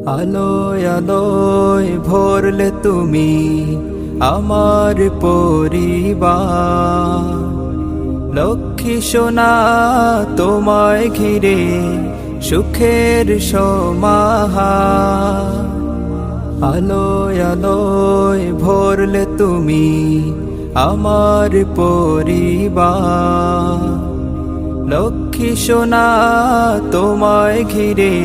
আলোয় আলোয় ভরলে তুমি আমার পরিবার, লক্ষ্মী সোনা তোমায় ঘিরে সুখের সমাহার। আলোয় আলোয় ভরলে তুমি আমার পরিবার, লক্ষ্মী সোনা তোমায় ঘিরে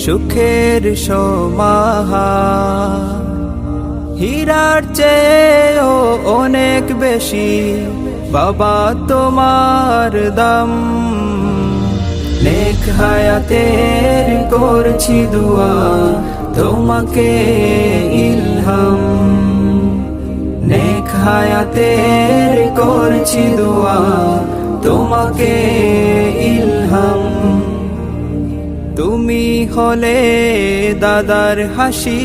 সুখের সমাহার। হীরার চেয়েও অনেক বেশি বাবা তোমার দাম, নেক হায়াতের করছি দুয়া তোমাকে ইলহাম, নেক হায়াতের করছি দুয়া তোমাকে ইলহাম। তুমি হলে দাদার হাসি,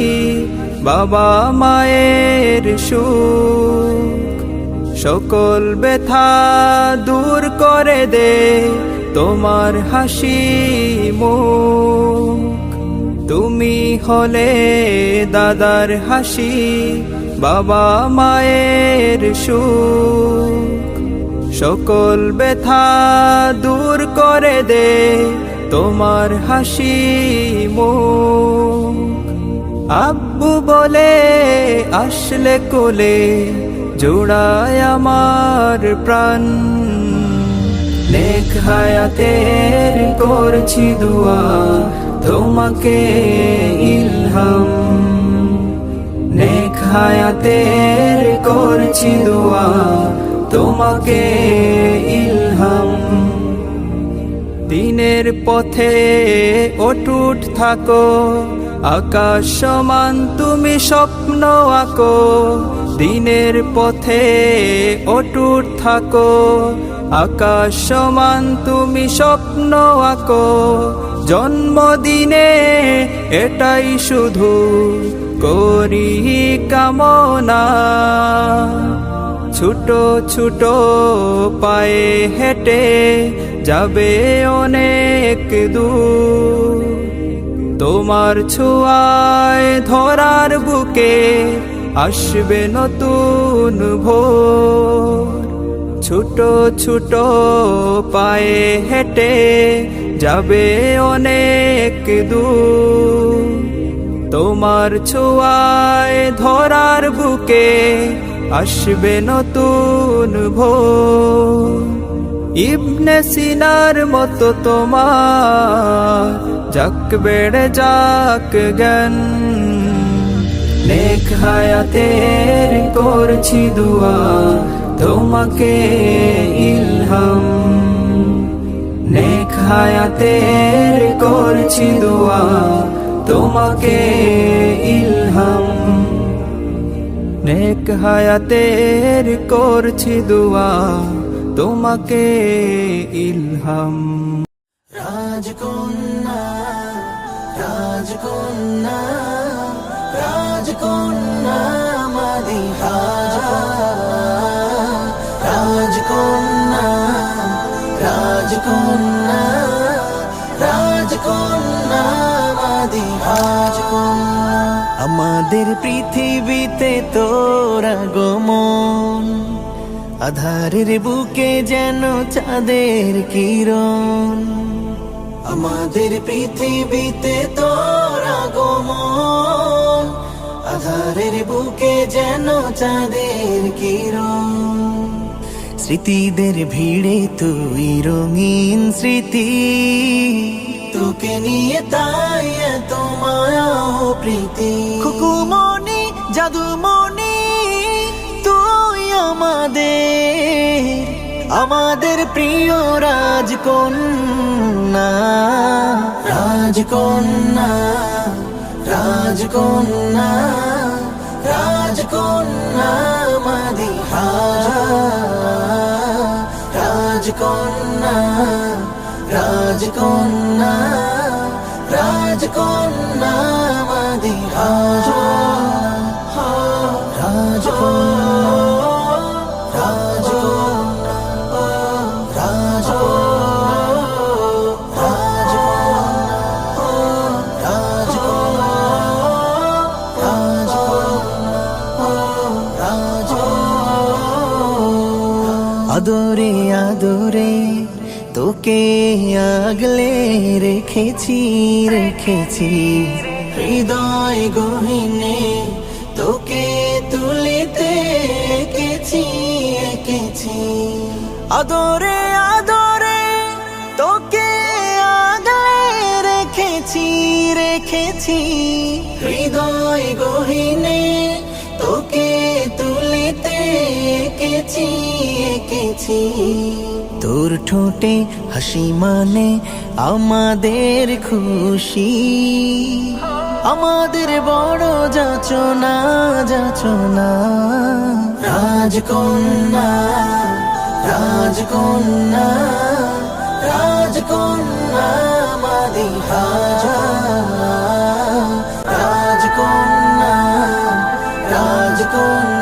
বাবা মায়ের সুখ, সকল ব্যথা দূর করে দে তোমার হাসি মুখ। তুমি হলে দাদার হাসি, বাবা মায়ের সুখ, সকল ব্যথা দূর করে দে তোমার হাসি মুখ। আব্বু বলে আসলে কোলে জোড়ায় আমার প্রাণ, নেক হায়াতের করছি দুয়া তোমাকে ইলহাম, নেক হায়াতের করছি দুয়া তোমাকে ইলহাম। দিনের পথে অটুট থাকো, আকাশ সমান তুমি স্বপ্ন আঁকো। দিনের পথে অটুট থাকো, আকাশ সমান তুমি স্বপ্ন আঁকো। জন্মদিনে এটাই শুধু করি কামনা, ছোট ছোট পায়ে হেঁটে যাবে অনেক দূর। তোমার ছোঁয়ায় ধরার বুকে আসবে নতুন ভোর। ছোট ছোট পায়ে হেঁটে যাবে অনেক দূর। তোমার ছোঁয়ায় ধরার বুকে আসবে নতুন ভোর। ইবনে সিনার মতো তোমার যাক বেড়ে যাক জ্ঞান, নেক হায়াতের করছি দুয়া তোমাকে ইলহাম, নেক হায়াতের করছি দুয়া তোমাকে ইলহাম, নেক হায়াতের করছি দুয়া তোমাকে ইলহাম। রাজকন্যা রাজকন্যা রাজকন্যা মাদিহা, রাজকন্যা রাজকন্যা রাজকন্যা মাদিহা। আমাদের পৃথিবীতে তোর আগমন, আধারের বুকে যেন চাঁদের কিরণ। আমাদের পৃথিবীতে তোর আগমন, আধারের বুকে যেন চাঁদের কিরণ। স্মৃতিদের ভিড়ে তুই রঙিন স্মৃতি, তোকে নিয়ে তাই এত মায়া ও প্রীতি। খুকুমনি জাদুমনি তুই আমাদের প্রিয় রাজকন্যা, রাজকন্যা রাজকন্যা রাজকন্যা মাদিহা, রাজকন্যা রাজকন্যা রাজকন্যা মাদিহা, রাজকন্যা আদরে আদরে তোকে আগলে রেখেছি রেখেছি, হৃদয় গহীনে তোকে তুলিতে এঁকেছি এঁকেছি। আদরে আদরে তোকে আগলে রেখেছি রেখেছি, হৃদয় গহীনে তোকে তুলিতে এঁকেছি এঁকেছি। তোর ঠোঁটে হাসি মানে আমাদের খুশি, আমাদের বড় যাচনা যাচনা। রাজকন্যা রাজকন্যা রাজকন্যা মাদিহা, রাজকন্যা রাজকন্যা